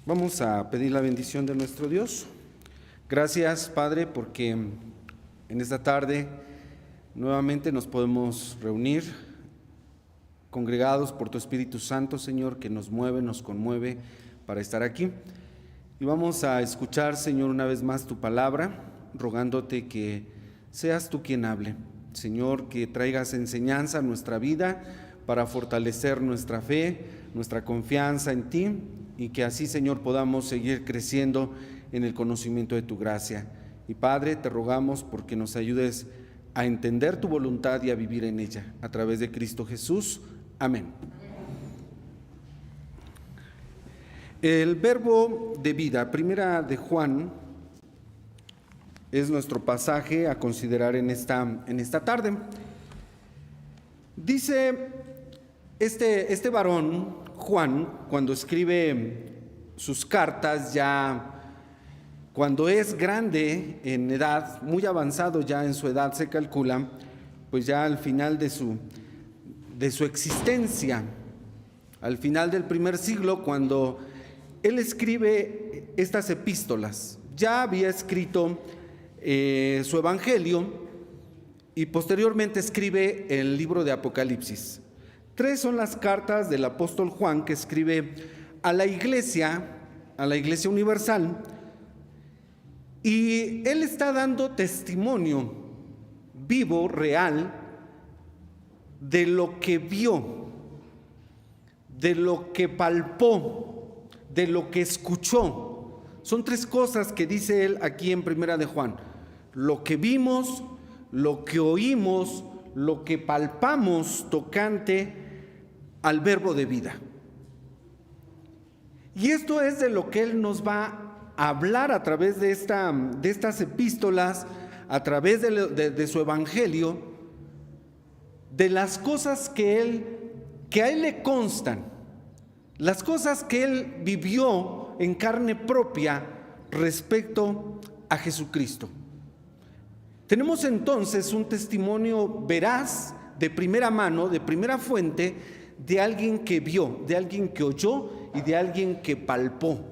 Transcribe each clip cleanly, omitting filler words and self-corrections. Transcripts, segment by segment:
Vamos a pedir la bendición de nuestro Dios. Gracias, Padre, porque en esta tarde nuevamente nos podemos reunir, congregados por tu Espíritu Santo, Señor, que nos mueve, nos conmueve para estar aquí. Y vamos a escuchar, Señor, una vez más tu palabra, rogándote que seas tú quien hable. Señor, que traigas enseñanza a nuestra vida para fortalecer nuestra fe, nuestra confianza en ti, y que así, Señor, podamos seguir creciendo en el conocimiento de tu gracia. Y Padre, te rogamos porque nos ayudes a entender tu voluntad y a vivir en ella, a través de Cristo Jesús. Amén. El verbo de vida, primera de Juan, es nuestro pasaje a considerar en esta tarde. Dice este varón, Juan, cuando escribe sus cartas, ya cuando es grande en edad, muy avanzado ya en su edad se calcula, pues ya al final de su existencia, al final del primer siglo, cuando él escribe estas epístolas, ya había escrito su evangelio y posteriormente escribe el libro de Apocalipsis. 3 son las cartas del apóstol Juan que escribe a la iglesia universal, y él está dando testimonio vivo, real, de lo que vio, de lo que palpó, de lo que escuchó. Son 3 cosas que dice él aquí en primera de Juan: lo que vimos, lo que oímos, lo que palpamos tocante al verbo de vida. Y esto es de lo que él nos va a hablar a través de estas epístolas, a través de su evangelio, de las cosas que a él le constan, las cosas que él vivió en carne propia respecto a Jesucristo. Tenemos entonces un testimonio veraz, de primera mano, de primera fuente, de alguien que vio, de alguien que oyó y de alguien que palpó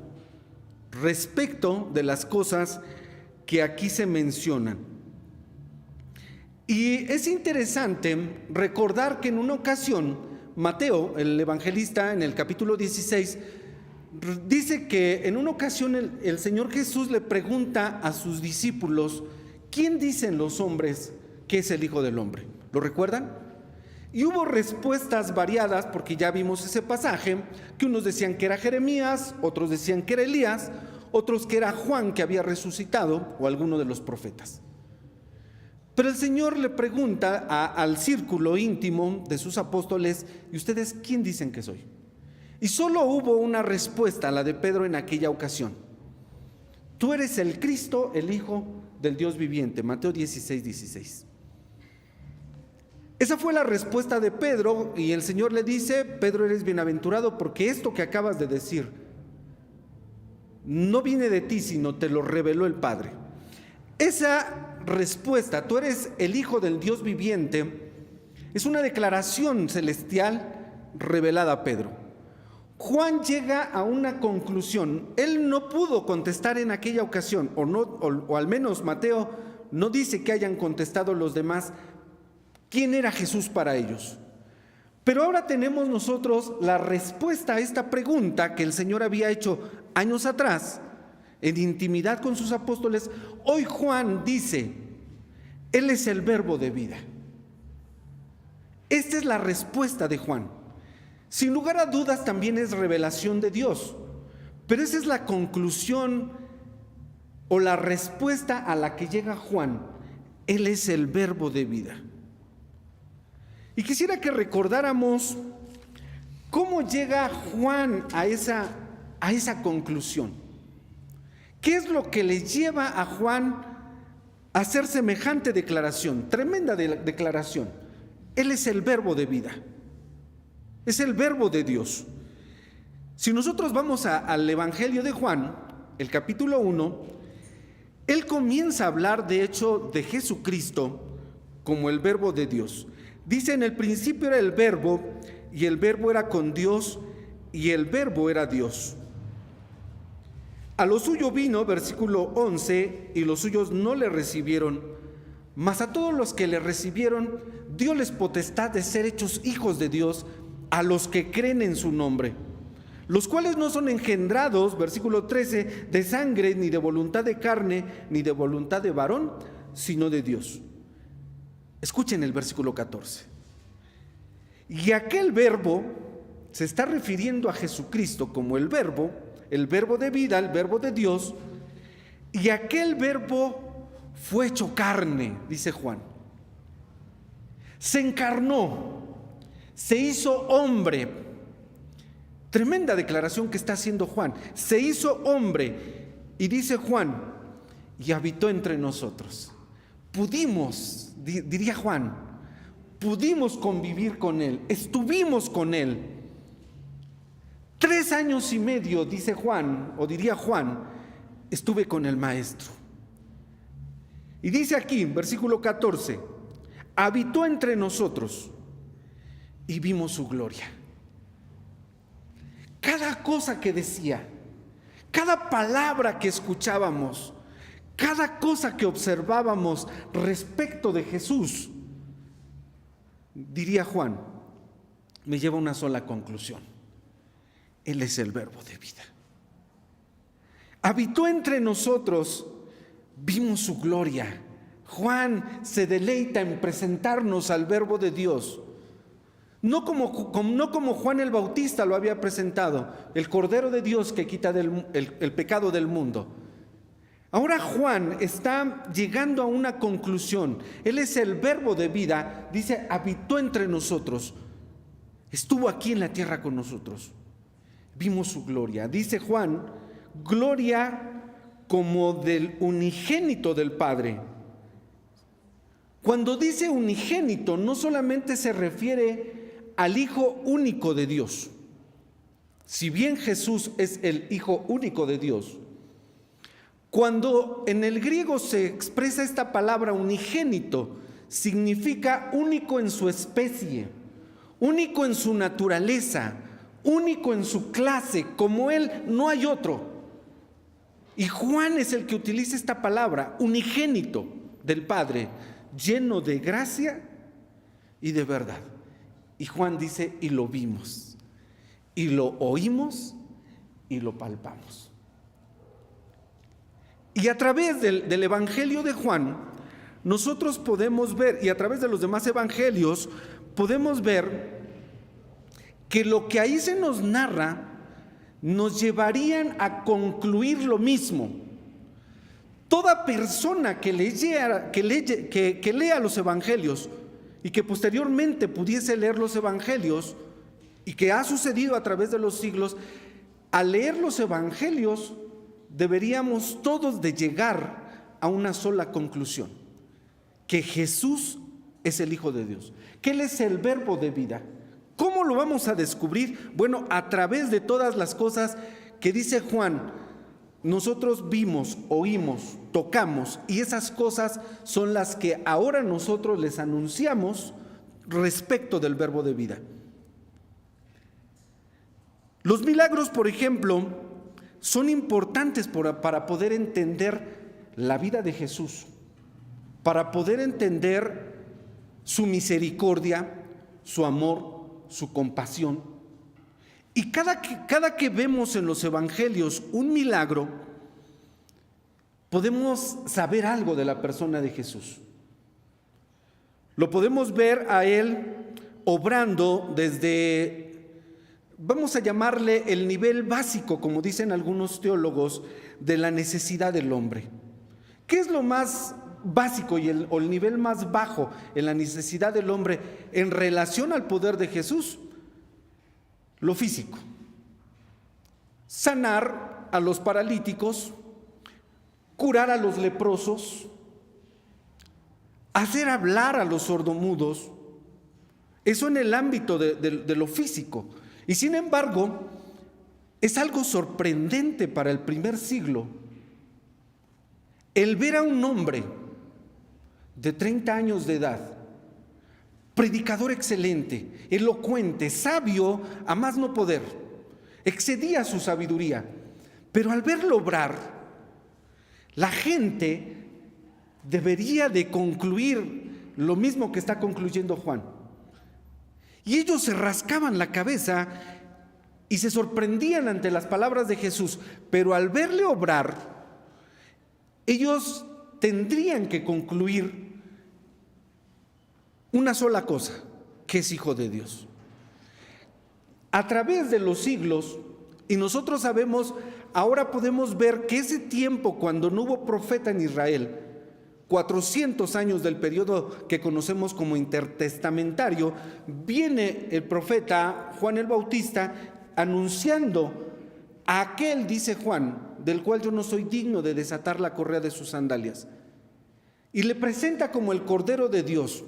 respecto de las cosas que aquí se mencionan. Y es interesante recordar que en una ocasión Mateo, el evangelista, en el capítulo 16, dice que en una ocasión el Señor Jesús le pregunta a sus discípulos: ¿quién dicen los hombres que es el Hijo del Hombre? ¿Lo recuerdan? Y hubo respuestas variadas, porque ya vimos ese pasaje, que unos decían que era Jeremías, otros decían que era Elías, otros que era Juan, que había resucitado, o alguno de los profetas. Pero el Señor le pregunta al círculo íntimo de sus apóstoles: ¿y ustedes quién dicen que soy? Y solo hubo una respuesta, la de Pedro en aquella ocasión: tú eres el Cristo, el Hijo del Dios viviente. Mateo 16:16. Esa fue la respuesta de Pedro, y el Señor le dice: Pedro, eres bienaventurado, porque esto que acabas de decir no viene de ti, sino te lo reveló el Padre. Esa respuesta, tú eres el Hijo del Dios viviente, es una declaración celestial revelada a Pedro. Juan llega a una conclusión. Él no pudo contestar en aquella ocasión, o al menos Mateo no dice que hayan contestado los demás quién era Jesús para ellos. Pero ahora tenemos nosotros la respuesta a esta pregunta que el Señor había hecho años atrás, en intimidad con sus apóstoles. Hoy Juan dice: Él es el verbo de vida. Esta es la respuesta de Juan. Sin lugar a dudas también es revelación de Dios, pero esa es la conclusión o la respuesta a la que llega Juan: Él es el verbo de vida. Y quisiera que recordáramos cómo llega Juan a esa conclusión. ¿Qué es lo que le lleva a Juan a hacer semejante declaración? Tremenda declaración. Él es el verbo de vida. Es el verbo de Dios. Si nosotros vamos al Evangelio de Juan, el capítulo 1, él comienza a hablar, de hecho, de Jesucristo como el verbo de Dios. Dice: en el principio era el verbo, y el verbo era con Dios, y el verbo era Dios. A lo suyo vino, versículo 11, y los suyos no le recibieron, mas a todos los que le recibieron, dióles potestad de ser hechos hijos de Dios, a los que creen en su nombre, los cuales no son engendrados, versículo 13, de sangre, ni de voluntad de carne, ni de voluntad de varón, sino de Dios. Escuchen el versículo 14. Y aquel verbo se está refiriendo a Jesucristo como el verbo de vida, el verbo de Dios, y aquel verbo fue hecho carne, dice Juan. Se encarnó, se hizo hombre. Tremenda declaración que está haciendo Juan. Se hizo hombre, y dice Juan, y habitó entre nosotros. Pudimos, diría Juan, pudimos convivir con él, estuvimos con él. 3 años y medio, dice Juan, o diría Juan, estuve con el maestro. Y dice aquí, versículo 14, habitó entre nosotros y vimos su gloria. Cada cosa que decía, cada palabra que escuchábamos, cada cosa que observábamos respecto de Jesús, diría Juan, me lleva a una sola conclusión: Él es el verbo de vida. Habitó entre nosotros, vimos su gloria. Juan se deleita en presentarnos al verbo de Dios. No como Juan el Bautista lo había presentado, el Cordero de Dios que quita el pecado del mundo. Ahora Juan está llegando a una conclusión. Él es el verbo de vida. Dice, habitó entre nosotros. Estuvo aquí en la tierra con nosotros. Vimos su gloria. Dice Juan, gloria como del unigénito del Padre. Cuando dice unigénito, no solamente se refiere al Hijo único de Dios. Si bien Jesús es el Hijo único de Dios, cuando en el griego se expresa esta palabra unigénito, significa único en su especie, único en su naturaleza, único en su clase, como Él no hay otro. Y Juan es el que utiliza esta palabra, unigénito del Padre, lleno de gracia y de verdad. Y Juan dice, y lo vimos, y lo oímos, y lo palpamos. Y a través del Evangelio de Juan, nosotros podemos ver, y a través de los demás evangelios, podemos ver que lo que ahí se nos narra nos llevarían a concluir lo mismo. Toda persona que lea los evangelios y que posteriormente pudiese leer los evangelios, y que ha sucedido a través de los siglos, al leer los evangelios deberíamos todos de llegar a una sola conclusión: que Jesús es el Hijo de Dios, que Él es el verbo de vida. ¿Cómo lo vamos a descubrir? Bueno, a través de todas las cosas que dice Juan, nosotros vimos, oímos, tocamos, y esas cosas son las que ahora nosotros les anunciamos respecto del verbo de vida. Los milagros, por ejemplo, son importantes para poder entender la vida de Jesús, para poder entender su misericordia, su amor, su compasión. Y cada que vemos en los evangelios un milagro, podemos saber algo de la persona de Jesús. Lo podemos ver a Él obrando desde, vamos a llamarle el nivel básico, como dicen algunos teólogos, de la necesidad del hombre. ¿Qué es lo más básico o el nivel más bajo en la necesidad del hombre en relación al poder de Jesús? Lo físico. Sanar a los paralíticos, curar a los leprosos, hacer hablar a los sordomudos. Eso en el ámbito de lo físico. Y sin embargo, es algo sorprendente para el primer siglo el ver a un hombre de 30 años de edad, predicador excelente, elocuente, sabio a más no poder, excedía su sabiduría, Pero al verlo obrar, la gente debería de concluir lo mismo que está concluyendo Juan. Y ellos se rascaban la cabeza y se sorprendían ante las palabras de Jesús, pero al verle obrar, ellos tendrían que concluir una sola cosa, que es hijo de Dios. A través de los siglos, y nosotros sabemos, ahora podemos ver que ese tiempo cuando no hubo profeta en Israel, 400 años del periodo que conocemos como intertestamentario, viene el profeta Juan el Bautista anunciando a aquel, dice Juan, del cual yo no soy digno de desatar la correa de sus sandalias, y le presenta como el Cordero de Dios.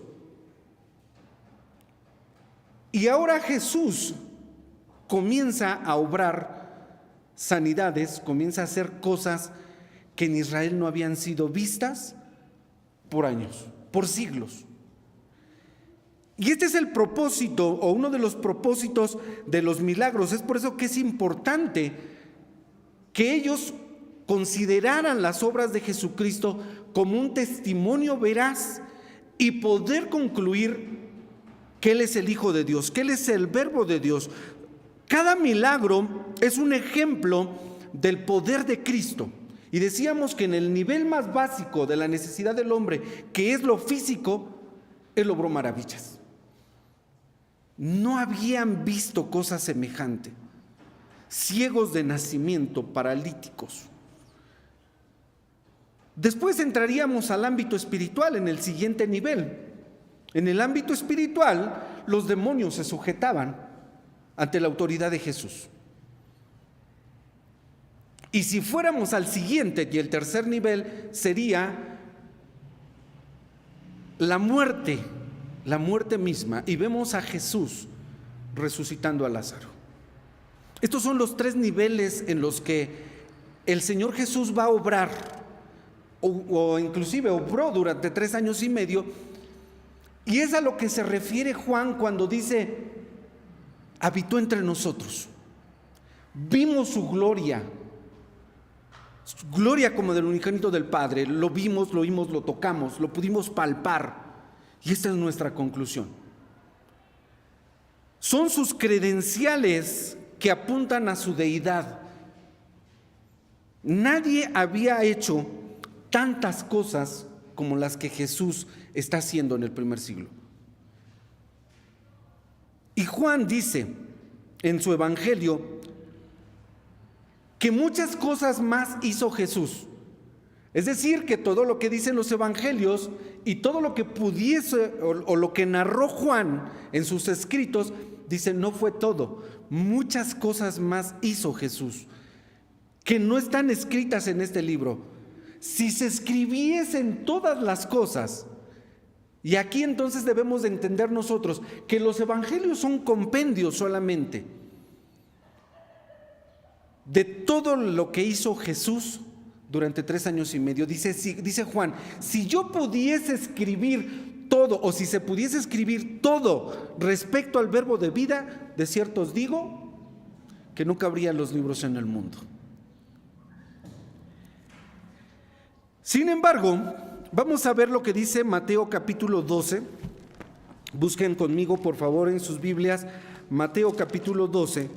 Y ahora Jesús comienza a obrar sanidades, comienza a hacer cosas que en Israel no habían sido vistas por años, por siglos. Y este es el propósito, o uno de los propósitos de los milagros. Es por eso que es importante que ellos consideraran las obras de Jesucristo como un testimonio veraz y poder concluir que Él es el Hijo de Dios, que Él es el Verbo de Dios. Cada milagro es un ejemplo del poder de Cristo. Y decíamos que en el nivel más básico de la necesidad del hombre, que es lo físico, Él obró maravillas. No habían visto cosa semejante. Ciegos de nacimiento, paralíticos. Después entraríamos al ámbito espiritual en el siguiente nivel. En el ámbito espiritual, los demonios se sujetaban ante la autoridad de Jesús. Y si fuéramos al siguiente y el tercer nivel, sería la muerte misma. Y vemos a Jesús resucitando a Lázaro. Estos son los tres niveles en los que el Señor Jesús va a obrar, o inclusive obró durante 3 años y medio. Y es a lo que se refiere Juan cuando dice: habitó entre nosotros, vimos su gloria como del unigénito del Padre. Lo vimos, lo oímos, lo tocamos, lo pudimos palpar. Y esta es nuestra conclusión. Son sus credenciales que apuntan a su deidad. Nadie había hecho tantas cosas como las que Jesús está haciendo en el primer siglo. Y Juan dice en su evangelio que muchas cosas más hizo Jesús. Es decir, que todo lo que dicen los evangelios y todo lo que pudiese o lo que narró Juan en sus escritos, dice, no fue todo. Muchas cosas más hizo Jesús que no están escritas en este libro. Si se escribiesen todas las cosas, y aquí entonces debemos de entender nosotros que los evangelios son compendios solamente de todo lo que hizo Jesús durante 3 años y medio. Dice Juan, si yo pudiese escribir todo, o si se pudiese escribir todo respecto al verbo de vida, de cierto os digo que no cabrían los libros en el mundo. Sin embargo, vamos a ver lo que dice Mateo capítulo 12. Busquen conmigo, por favor, en sus Biblias, Mateo capítulo 12.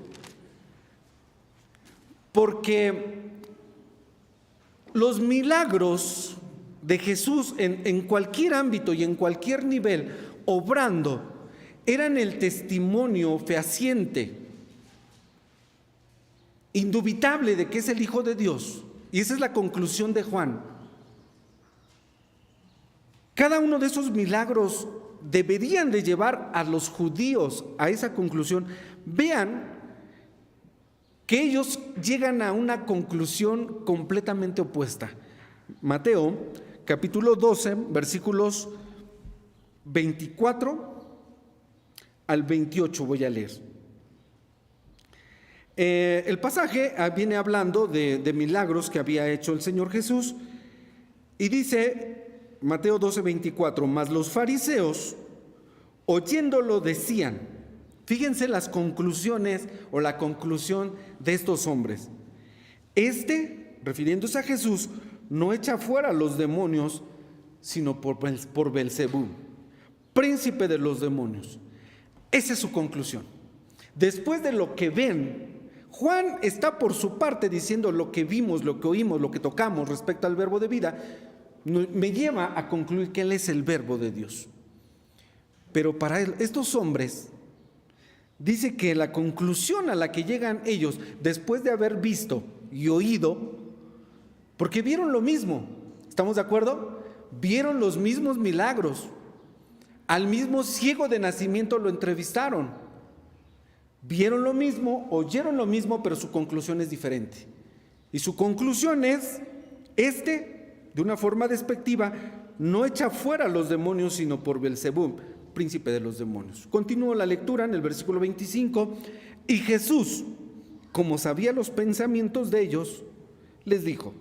Porque los milagros de Jesús en cualquier ámbito y en cualquier nivel, obrando, eran el testimonio fehaciente, indubitable de que es el Hijo de Dios. Y esa es la conclusión de Juan. Cada uno de esos milagros deberían de llevar a los judíos a esa conclusión. Vean que ellos llegan a una conclusión completamente opuesta. Mateo capítulo 12, versículos 24 al 28 voy a leer. El pasaje viene hablando de milagros que había hecho el Señor Jesús, y dice Mateo 12, 24, mas los fariseos, oyéndolo, decían, fíjense las conclusiones o la conclusión de estos hombres, refiriéndose a Jesús, no echa fuera a los demonios, sino por Belcebú, príncipe de los demonios. Esa es su conclusión. Después de lo que ven, Juan está por su parte diciendo lo que vimos, lo que oímos, lo que tocamos respecto al verbo de vida, me lleva a concluir que Él es el verbo de Dios. Pero para estos hombres, dice que la conclusión a la que llegan ellos, después de haber visto y oído, porque vieron lo mismo, ¿estamos de acuerdo? Vieron los mismos milagros, al mismo ciego de nacimiento lo entrevistaron, vieron lo mismo, oyeron lo mismo, pero su conclusión es diferente. Y su conclusión es, de una forma despectiva, no echa fuera a los demonios, sino por Belcebú, príncipe de los demonios. Continúo la lectura en el versículo 25. Y Jesús, como sabía los pensamientos de ellos, les dijo: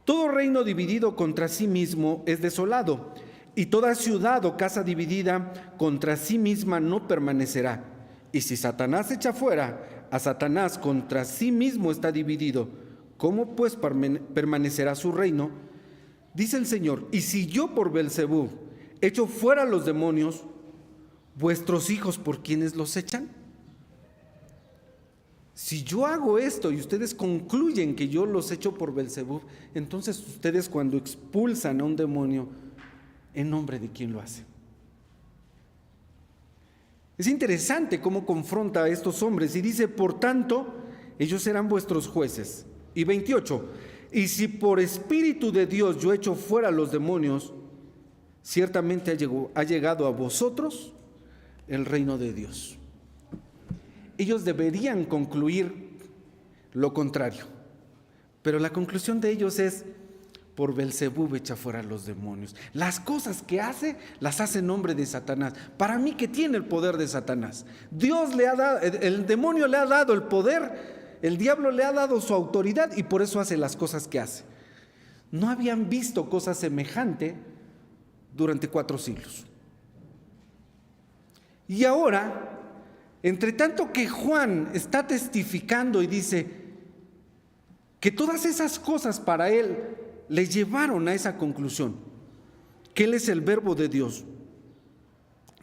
todo reino dividido contra sí mismo es desolado, y toda ciudad o casa dividida contra sí misma no permanecerá. Y si Satanás echa fuera a Satanás, contra sí mismo está dividido. ¿Cómo pues permanecerá su reino? Dice el Señor: y si yo por Belcebú echo fuera a los demonios, ¿vuestros hijos por quiénes los echan? Si yo hago esto y ustedes concluyen que yo los echo por Belcebú, entonces ustedes, cuando expulsan a un demonio, ¿en nombre de quién lo hacen? Es interesante cómo confronta a estos hombres y dice: por tanto, ellos serán vuestros jueces. Y 28, y si por espíritu de Dios yo echo fuera a los demonios, ciertamente ha llegado a vosotros el reino de Dios. Ellos deberían concluir lo contrario, pero la conclusión de ellos es: por Belcebú echa fuera a los demonios. Las cosas que hace, las hace en nombre de Satanás. Para mí, que tiene el poder de Satanás. Dios le ha dado, el demonio le ha dado el poder, el diablo le ha dado su autoridad, y por eso hace las cosas que hace. No habían visto cosa semejante durante 4 siglos. Y ahora, entre tanto que Juan está testificando y dice que todas esas cosas para él le llevaron a esa conclusión, que Él es el verbo de Dios,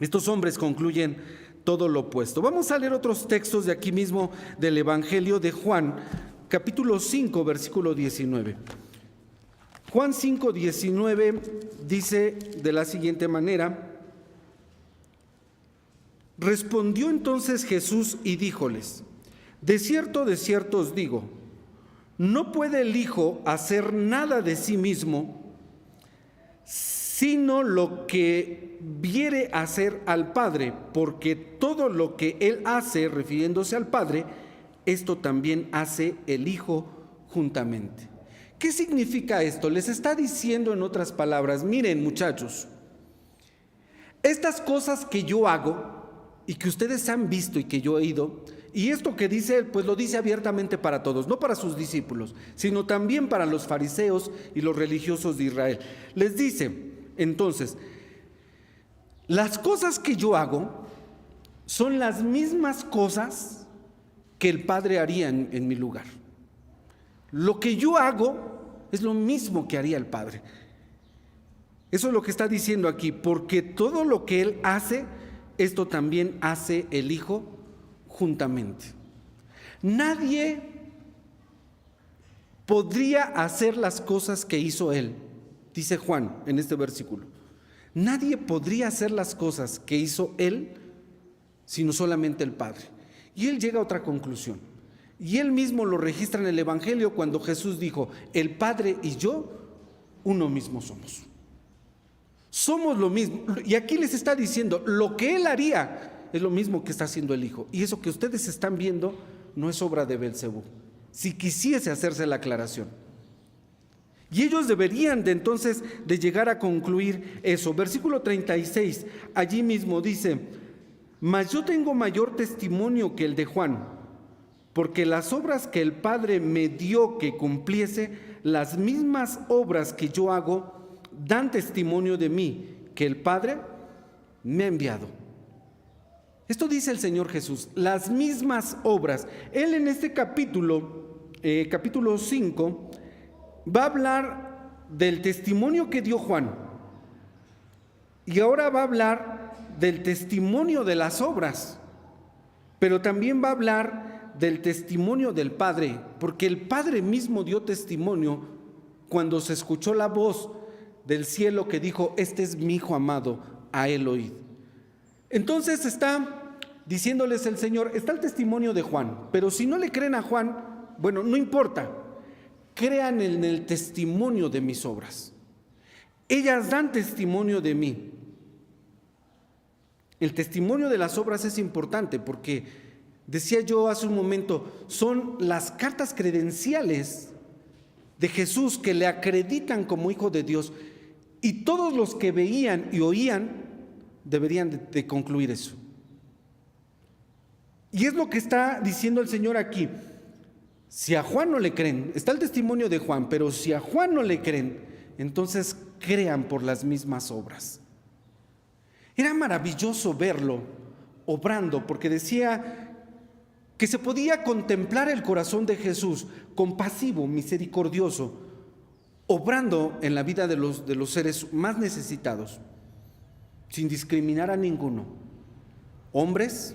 estos hombres concluyen todo lo opuesto. Vamos a leer otros textos de aquí mismo del Evangelio de Juan, capítulo 5, versículo 19. Juan 5, 19 dice de la siguiente manera: respondió entonces Jesús y díjoles: de cierto os digo, no puede el Hijo hacer nada de sí mismo, sino lo que viere hacer al Padre, porque todo lo que Él hace, refiriéndose al Padre, esto también hace el Hijo juntamente. ¿Qué significa esto? Les está diciendo, en otras palabras: miren, muchachos, estas cosas que yo hago y que ustedes han visto y que yo he oído, y esto que dice él, pues lo dice abiertamente para todos, no para sus discípulos, sino también para los fariseos y los religiosos de Israel. Les dice, entonces, las cosas que yo hago son las mismas cosas que el Padre haría en mi lugar. Lo que yo hago es lo mismo que haría el Padre. Eso es lo que está diciendo aquí: porque todo lo que Él hace, esto también hace el Hijo juntamente. Nadie podría hacer las cosas que hizo Él, dice Juan en este versículo. Nadie podría hacer las cosas que hizo Él, sino solamente el Padre. Y Él llega a otra conclusión, y Él mismo lo registra en el Evangelio cuando Jesús dijo: el Padre y yo, uno mismo somos. Somos lo mismo. Y aquí les está diciendo: lo que Él haría es lo mismo que está haciendo el Hijo. Y eso que ustedes están viendo no es obra de Belcebú, si quisiese hacerse la aclaración. Y ellos deberían de entonces de llegar a concluir eso. Versículo 36, allí mismo dice: mas yo tengo mayor testimonio que el de Juan, porque las obras que el Padre me dio que cumpliese, las mismas obras que yo hago, dan testimonio de mí, que el Padre me ha enviado. Esto dice el Señor Jesús, las mismas obras. Él en este capítulo capítulo 5, va a hablar del testimonio que dio Juan. Y ahora va a hablar del testimonio de las obras, pero también va a hablar del testimonio del Padre, porque el Padre mismo dio testimonio cuando se escuchó la voz del cielo que dijo: este es mi Hijo amado, a él oíd. Entonces está diciéndoles el Señor, está el testimonio de Juan, pero si no le creen a Juan, bueno, no importa, crean en el testimonio de mis obras. Ellas dan testimonio de mí. El testimonio de las obras es importante porque, decía yo hace un momento, son las cartas credenciales de Jesús que le acreditan como Hijo de Dios, y todos los que veían y oían deberían de concluir eso. Y es lo que está diciendo el Señor aquí. Si a Juan no le creen, está el testimonio de Juan, pero si a Juan no le creen, entonces crean por las mismas obras. Era maravilloso verlo obrando, porque decía que se podía contemplar el corazón de Jesús, compasivo, misericordioso, obrando en la vida de los seres más necesitados, sin discriminar a ninguno. Hombres,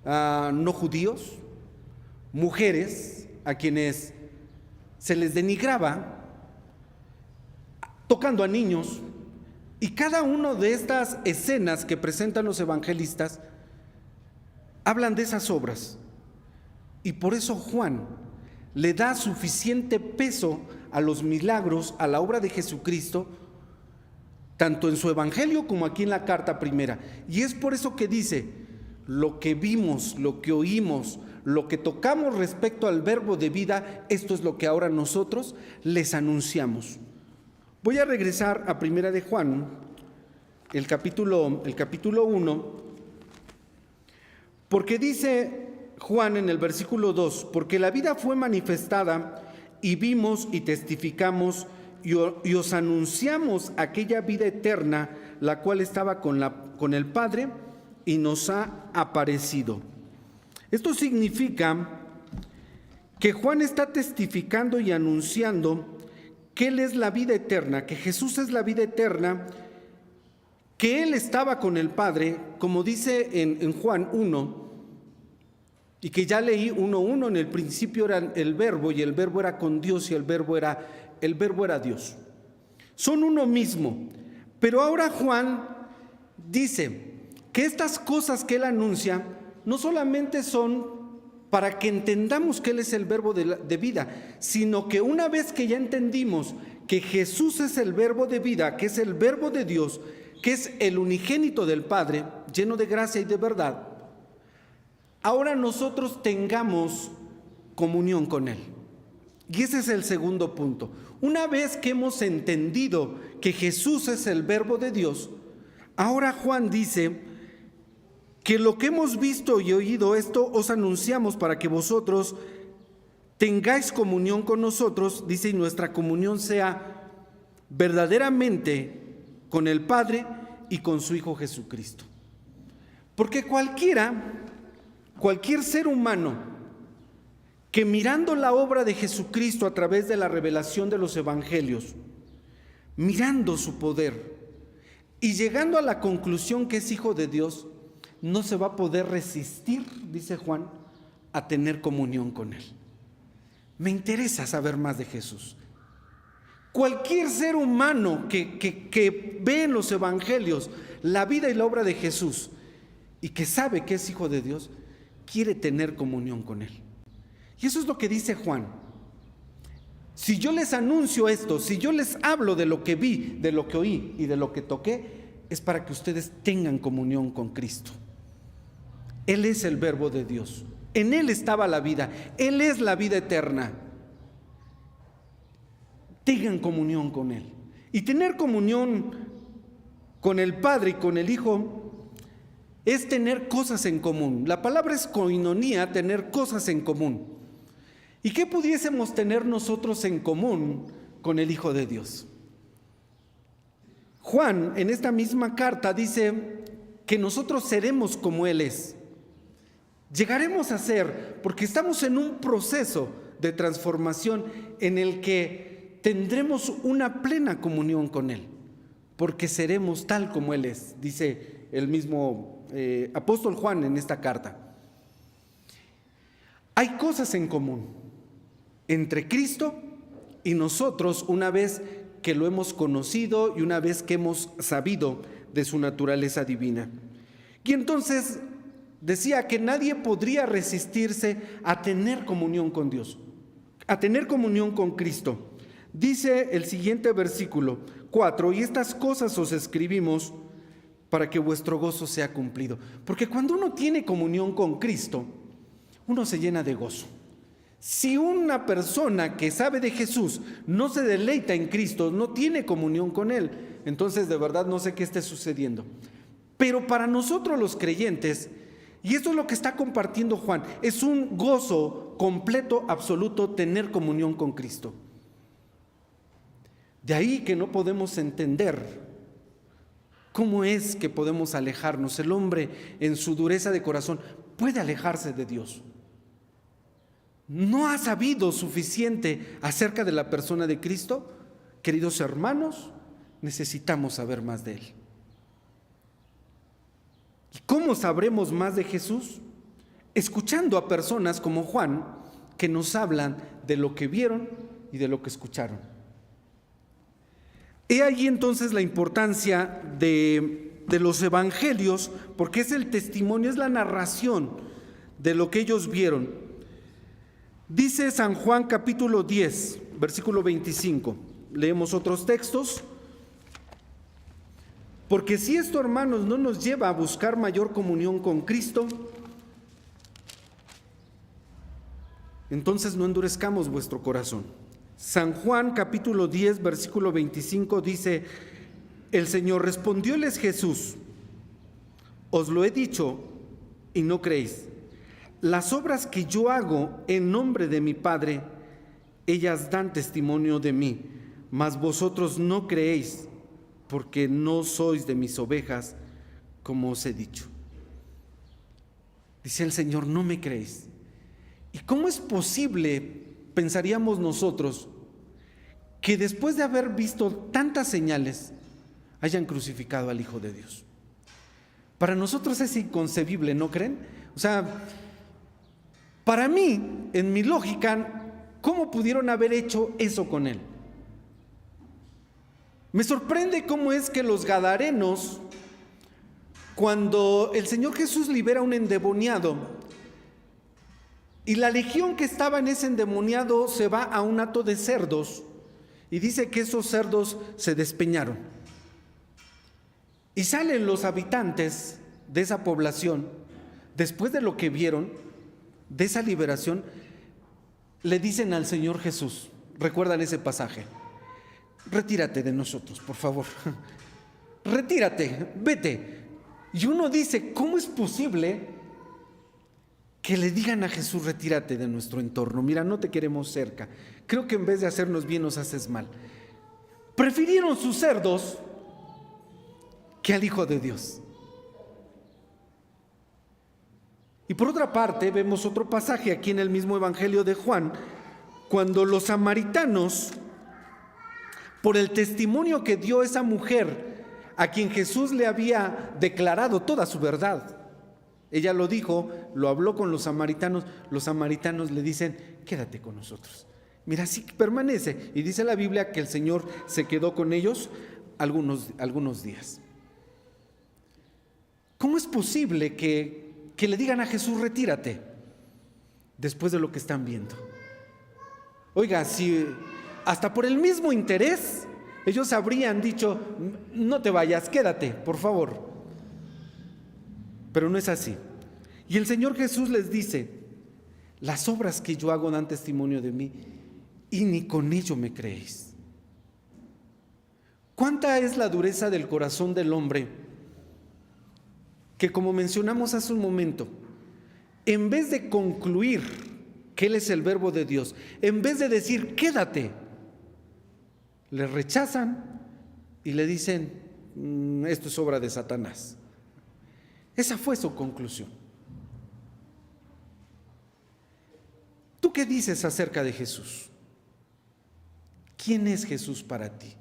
no judíos, mujeres a quienes se les denigraba, tocando a niños. Y cada una de estas escenas que presentan los evangelistas hablan de esas obras. Y por eso Juan le da suficiente peso a los milagros, a la obra de Jesucristo, tanto en su evangelio como aquí en la carta primera. Y es por eso que dice: lo que vimos, lo que oímos, lo que tocamos respecto al verbo de vida, esto es lo que ahora nosotros les anunciamos. Voy a regresar a Primera de Juan, el capítulo 1, porque dice Juan en el versículo 2: porque la vida fue manifestada y vimos y testificamos y os anunciamos aquella vida eterna, la cual estaba con el Padre y nos ha aparecido. Esto significa que Juan está testificando y anunciando que Él es la vida eterna, que Jesús es la vida eterna, que Él estaba con el Padre, como dice en Juan 1, y que ya leí 1:1, en el principio era el verbo, y el verbo era con Dios, y el verbo era Dios. Son uno mismo. Pero ahora Juan dice que estas cosas que Él anuncia no solamente son para que entendamos que Él es el verbo de vida, sino que una vez que ya entendimos que Jesús es el verbo de vida, que es el verbo de Dios, que es el unigénito del Padre, lleno de gracia y de verdad, ahora nosotros tengamos comunión con Él. Y ese es el segundo punto. Una vez que hemos entendido que Jesús es el verbo de Dios, ahora Juan dice que lo que hemos visto y oído, esto os anunciamos para que vosotros tengáis comunión con nosotros, dice, y nuestra comunión sea verdaderamente con el Padre y con su Hijo Jesucristo. Porque cualquier ser humano que mirando la obra de Jesucristo a través de la revelación de los evangelios, mirando su poder y llegando a la conclusión que es hijo de Dios, no se va a poder resistir, dice Juan, a tener comunión con Él. Me interesa saber más de Jesús. Cualquier ser humano que ve en los evangelios la vida y la obra de Jesús y que sabe que es hijo de Dios, quiere tener comunión con Él. Y eso es lo que dice Juan. Si yo les anuncio esto, si yo les hablo de lo que vi, de lo que oí y de lo que toqué, es para que ustedes tengan comunión con Cristo. Él es el verbo de Dios. En Él estaba la vida. Él es la vida eterna. Tengan comunión con Él. Y tener comunión con el Padre y con el Hijo es tener cosas en común. La palabra es koinonía, tener cosas en común. ¿Y qué pudiésemos tener nosotros en común con el Hijo de Dios? Juan, en esta misma carta, dice que nosotros seremos como Él es. Llegaremos a ser, porque estamos en un proceso de transformación en el que tendremos una plena comunión con Él, porque seremos tal como Él es, dice el mismo apóstol Juan en esta carta. Hay cosas en común entre Cristo y nosotros una vez que lo hemos conocido y una vez que hemos sabido de su naturaleza divina. Y entonces decía que nadie podría resistirse a tener comunión con Dios, a tener comunión con Cristo. Dice el siguiente versículo 4: y estas cosas os escribimos para que vuestro gozo sea cumplido. Porque cuando uno tiene comunión con Cristo, uno se llena de gozo. Si una persona que sabe de Jesús no se deleita en Cristo, no tiene comunión con Él, entonces de verdad no sé qué esté sucediendo. Pero para nosotros los creyentes, y esto es lo que está compartiendo Juan, es un gozo completo, absoluto, tener comunión con Cristo. De ahí que no podemos entender cómo es que podemos alejarnos. El hombre en su dureza de corazón puede alejarse de Dios. ¿No ha sabido suficiente acerca de la persona de Cristo? Queridos hermanos, necesitamos saber más de Él. ¿Y cómo sabremos más de Jesús? Escuchando a personas como Juan, que nos hablan de lo que vieron y de lo que escucharon. He ahí entonces la importancia de los evangelios, porque es el testimonio, es la narración de lo que ellos vieron. Dice San Juan capítulo 10, versículo 25. Leemos otros textos. Porque si esto, hermanos, no nos lleva a buscar mayor comunión con Cristo, entonces no endurezcamos vuestro corazón. San Juan capítulo 10, versículo 25 dice: el Señor, respondióles Jesús: os lo he dicho y no creéis. Las obras que yo hago en nombre de mi Padre, ellas dan testimonio de mí, mas vosotros no creéis, porque no sois de mis ovejas, como os he dicho. Dice el Señor: no me creéis. ¿Y cómo es posible, pensaríamos nosotros, que después de haber visto tantas señales, hayan crucificado al Hijo de Dios? Para nosotros es inconcebible, ¿no creen? O sea, para mí, en mi lógica, ¿cómo pudieron haber hecho eso con Él? Me sorprende cómo es que los gadarenos, cuando el Señor Jesús libera a un endemoniado y la legión que estaba en ese endemoniado se va a un hato de cerdos, y dice que esos cerdos se despeñaron, y salen los habitantes de esa población, después de lo que vieron, de esa liberación, le dicen al Señor Jesús, ¿recuerdan ese pasaje? Retírate de nosotros, por favor. Retírate, vete. Y uno dice, ¿cómo es posible que le digan a Jesús: retírate de nuestro entorno? Mira, no te queremos cerca. Creo que en vez de hacernos bien nos haces mal. Prefirieron sus cerdos que al Hijo de Dios. Y por otra parte, vemos otro pasaje aquí en el mismo Evangelio de Juan, cuando los samaritanos, por el testimonio que dio esa mujer a quien Jesús le había declarado toda su verdad, ella lo dijo, lo habló con los samaritanos le dicen: quédate con nosotros. Mira, sí permanece. Y dice la Biblia que el Señor se quedó con ellos algunos días. ¿Cómo es posible que le digan a Jesús: retírate, después de lo que están viendo? Oiga, si hasta por el mismo interés ellos habrían dicho: no te vayas, quédate, por favor. Pero no es así. Y el Señor Jesús les dice: las obras que yo hago dan testimonio de mí, y ni con ello me creéis. ¿Cuánta es la dureza del corazón del hombre? Que, como mencionamos hace un momento, en vez de concluir que Él es el Verbo de Dios, en vez de decir quédate, le rechazan y le dicen: esto es obra de Satanás. Esa fue su conclusión. ¿Tú qué dices acerca de Jesús? ¿Quién es Jesús para ti?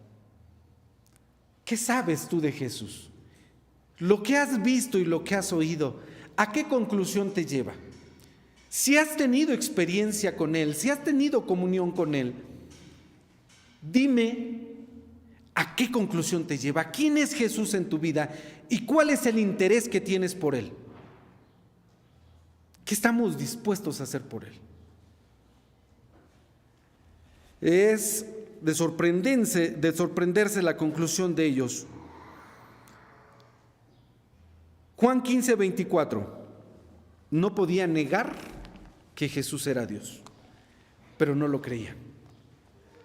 ¿Qué sabes tú de Jesús? Lo que has visto y lo que has oído, ¿a qué conclusión te lleva? Si has tenido experiencia con Él, si has tenido comunión con Él, dime a qué conclusión te lleva. ¿Quién es Jesús en tu vida y cuál es el interés que tienes por Él? ¿Qué estamos dispuestos a hacer por Él? Es de sorprenderse la conclusión de ellos. Juan 15:24, no podía negar que Jesús era Dios, pero no lo creían.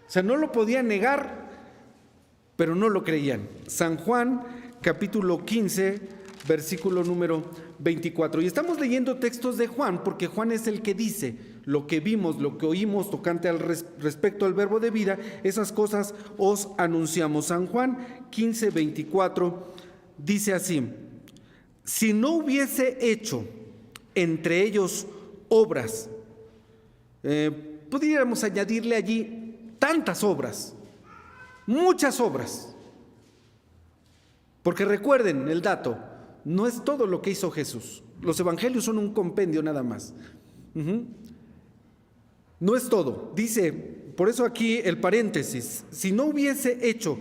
O sea, no lo podían negar, pero no lo creían. San Juan capítulo 15, versículo número 24. Y estamos leyendo textos de Juan, porque Juan es el que dice lo que vimos, lo que oímos tocante respecto al verbo de vida, esas cosas os anunciamos. San Juan 15:24 dice así: si no hubiese hecho entre ellos obras, pudiéramos añadirle allí tantas obras, muchas obras, porque recuerden el dato, no es todo lo que hizo Jesús. Los evangelios son un compendio nada más. No es todo. Dice, por eso aquí el paréntesis, si no hubiese hecho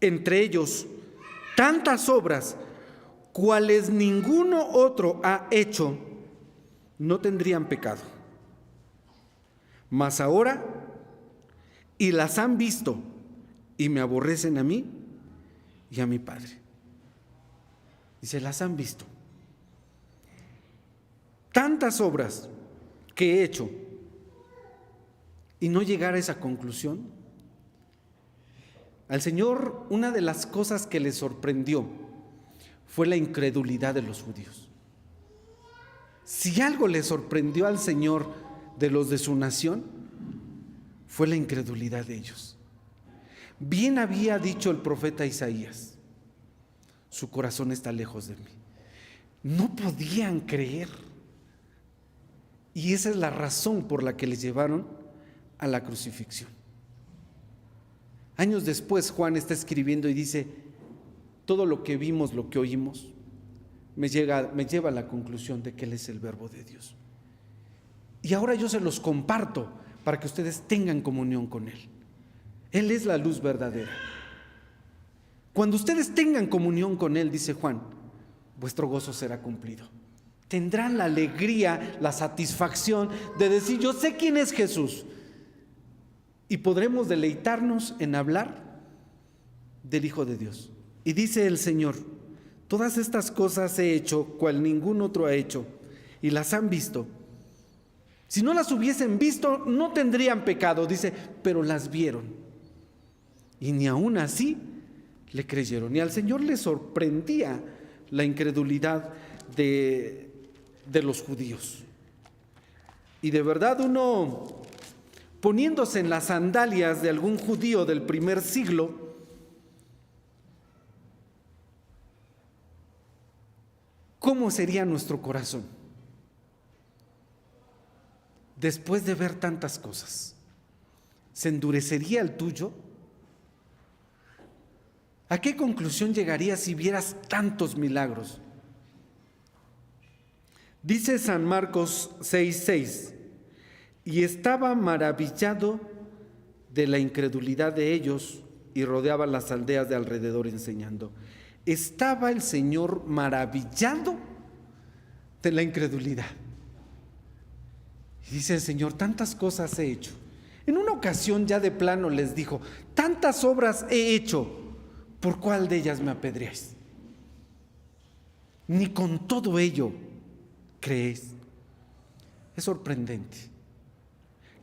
entre ellos tantas obras, cuales ninguno otro ha hecho, no tendrían pecado. Mas ahora, y las han visto, y me aborrecen a mí y a mi Padre. Dice, las han visto. Tantas obras que he hecho, y no llegar a esa conclusión. Al Señor, una de las cosas que le sorprendió fue la incredulidad de los judíos. Si algo le sorprendió al Señor de los de su nación, fue la incredulidad de ellos. Bien había dicho el profeta Isaías, su corazón está lejos de mí. No podían creer. Y esa es la razón por la que les llevaron a la crucifixión. Años después, Juan está escribiendo y dice, todo lo que vimos, lo que oímos, me lleva a la conclusión de que Él es el Verbo de Dios. Y ahora yo se los comparto para que ustedes tengan comunión con Él. Él es la luz verdadera. Cuando ustedes tengan comunión con Él, dice Juan, vuestro gozo será cumplido. Tendrán la alegría, la satisfacción de decir, yo sé quién es Jesús. Y podremos deleitarnos en hablar del Hijo de Dios. Y dice el Señor, todas estas cosas he hecho, cual ningún otro ha hecho, y las han visto. Si no las hubiesen visto, no tendrían pecado, dice, pero las vieron. Y ni aún así le creyeron. Y al Señor le sorprendía la incredulidad de los judíos. Y de verdad uno, poniéndose en las sandalias de algún judío del primer siglo, ¿cómo sería nuestro corazón después de ver tantas cosas? ¿Se endurecería el tuyo? ¿A qué conclusión llegarías si vieras tantos milagros? Dice San Marcos 6:6, y estaba maravillado de la incredulidad de ellos y rodeaba las aldeas de alrededor enseñando. Estaba el Señor maravillado de la incredulidad. Y dice el Señor, tantas cosas he hecho. En una ocasión ya de plano les dijo, tantas obras he hecho, ¿por cuál de ellas me apedreáis? Ni con todo ello creéis. Es sorprendente.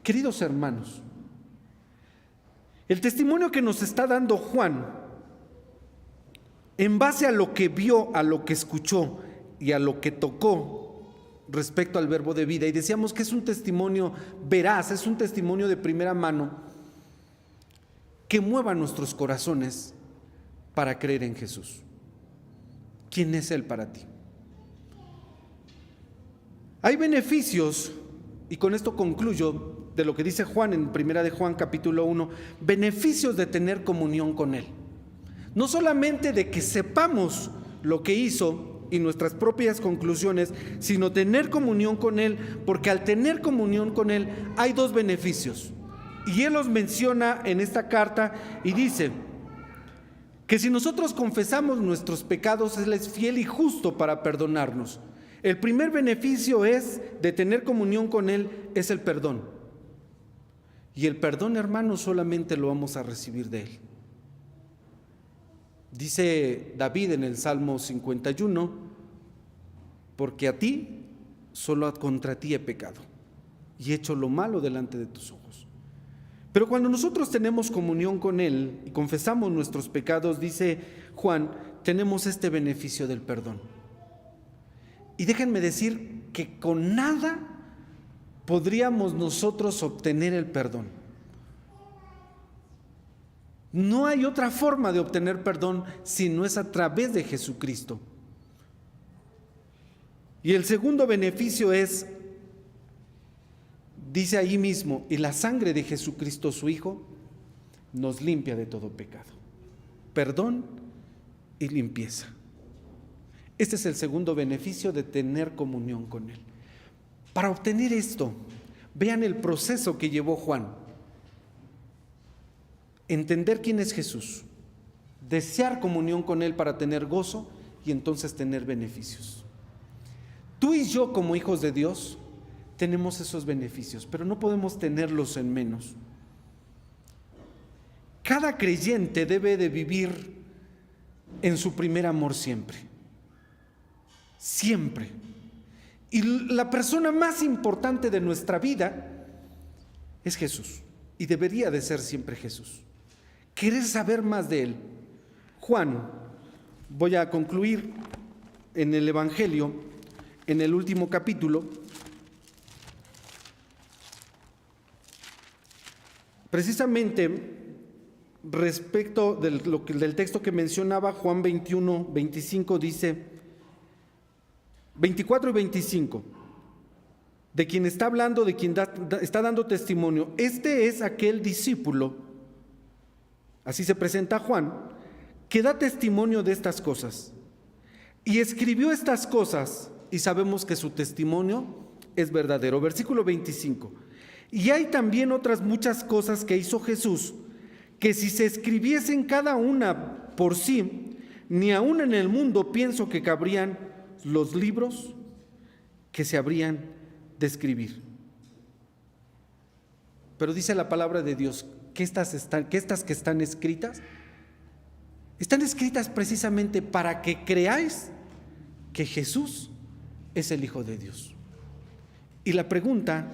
Queridos hermanos, el testimonio que nos está dando Juan, en base a lo que vio, a lo que escuchó y a lo que tocó respecto al verbo de vida, y decíamos que es un testimonio veraz, es un testimonio de primera mano que mueva nuestros corazones para creer en Jesús. ¿Quién es Él para ti? Hay beneficios y con esto concluyo de lo que dice Juan en Primera de Juan capítulo 1, beneficios de tener comunión con Él. No solamente de que sepamos lo que hizo y nuestras propias conclusiones, sino tener comunión con Él, porque al tener comunión con Él hay dos beneficios. Y Él los menciona en esta carta y dice que si nosotros confesamos nuestros pecados, Él es fiel y justo para perdonarnos. El primer beneficio de tener comunión con Él es el perdón. Y el perdón, hermanos, solamente lo vamos a recibir de Él. Dice David en el Salmo 51, porque a ti, solo contra ti he pecado y he hecho lo malo delante de tus ojos. Pero cuando nosotros tenemos comunión con Él y confesamos nuestros pecados, dice Juan, tenemos este beneficio del perdón. Y déjenme decir que con nada podríamos nosotros obtener el perdón. No hay otra forma de obtener perdón si no es a través de Jesucristo. Y el segundo beneficio dice ahí mismo, y la sangre de Jesucristo su Hijo nos limpia de todo pecado. Perdón y limpieza. Este es el segundo beneficio de tener comunión con Él. Para obtener esto, vean el proceso que llevó Juan. Entender quién es Jesús, desear comunión con Él para tener gozo y entonces tener beneficios. Tú y yo, como hijos de Dios, tenemos esos beneficios, pero no podemos tenerlos en menos. Cada creyente debe de vivir en su primer amor siempre. Siempre. Y la persona más importante de nuestra vida es Jesús. Y debería de ser siempre Jesús. Querer saber más de Él. Juan, voy a concluir en el Evangelio, en el último capítulo, precisamente respecto del texto que mencionaba, Juan 21, 25 dice, 24 y 25, de quien está hablando, de quien está dando testimonio. Este es aquel discípulo, así se presenta Juan, que da testimonio de estas cosas. Y escribió estas cosas, y sabemos que su testimonio es verdadero. Versículo 25. Y hay también otras muchas cosas que hizo Jesús, que si se escribiesen cada una por sí, ni aún en el mundo pienso que cabrían los libros que se habrían de escribir. Pero dice la palabra de Dios que estas que están escritas precisamente para que creáis que Jesús es el Hijo de Dios. Y la pregunta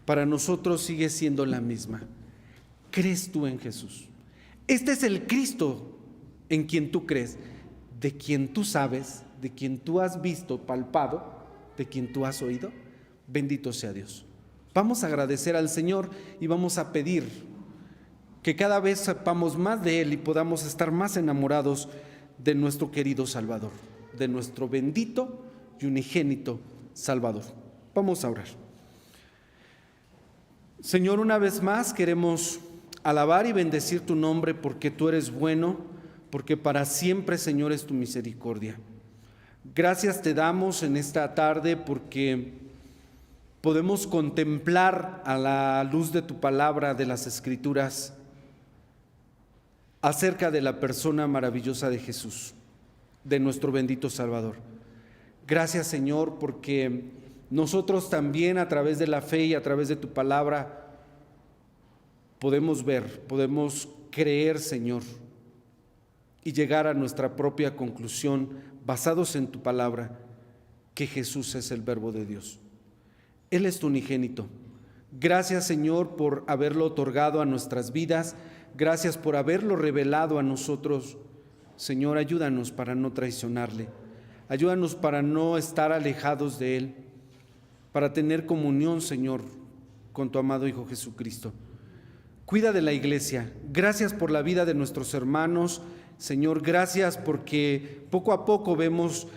para nosotros sigue siendo la misma. ¿Crees tú en Jesús? Este es el Cristo en quien tú crees, de quien tú sabes, de quien tú has visto, palpado, de quien tú has oído. Bendito sea Dios. Vamos a agradecer al Señor y vamos a pedir que cada vez sepamos más de Él y podamos estar más enamorados de nuestro querido Salvador, de nuestro bendito y unigénito Salvador. Vamos a orar. Señor, una vez más queremos alabar y bendecir tu nombre porque tú eres bueno, porque para siempre, Señor, es tu misericordia. Gracias te damos en esta tarde porque podemos contemplar a la luz de tu palabra, de las Escrituras, acerca de la persona maravillosa de Jesús, de nuestro bendito Salvador. Gracias, Señor, porque nosotros también a través de la fe y a través de tu palabra podemos ver, podemos creer, Señor, y llegar a nuestra propia conclusión basados en tu palabra, que Jesús es el Verbo de Dios. Él es tu unigénito. Gracias, Señor, por haberlo otorgado a nuestras vidas. Gracias por haberlo revelado a nosotros. Señor, ayúdanos para no traicionarle. Ayúdanos para no estar alejados de Él, para tener comunión, Señor, con tu amado Hijo Jesucristo. Cuida de la iglesia. Gracias por la vida de nuestros hermanos. Señor, gracias porque poco a poco vemos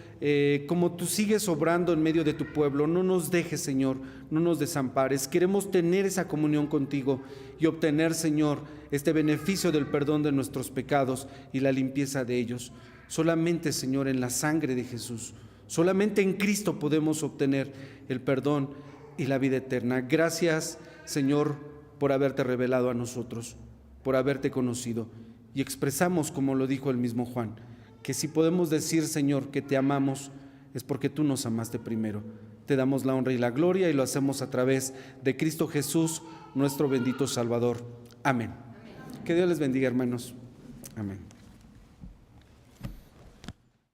como tú sigues obrando en medio de tu pueblo. No nos dejes, Señor, no nos desampares. Queremos tener esa comunión contigo y obtener, Señor, este beneficio del perdón de nuestros pecados y la limpieza de ellos. Solamente, Señor, en la sangre de Jesús, solamente en Cristo podemos obtener el perdón y la vida eterna. Gracias, Señor, por haberte revelado a nosotros, por haberte conocido. Y expresamos, como lo dijo el mismo Juan, que si podemos decir, Señor, que te amamos, es porque tú nos amaste primero. Te damos la honra y la gloria y lo hacemos a través de Cristo Jesús, nuestro bendito Salvador. Amén. Que Dios les bendiga, hermanos. Amén.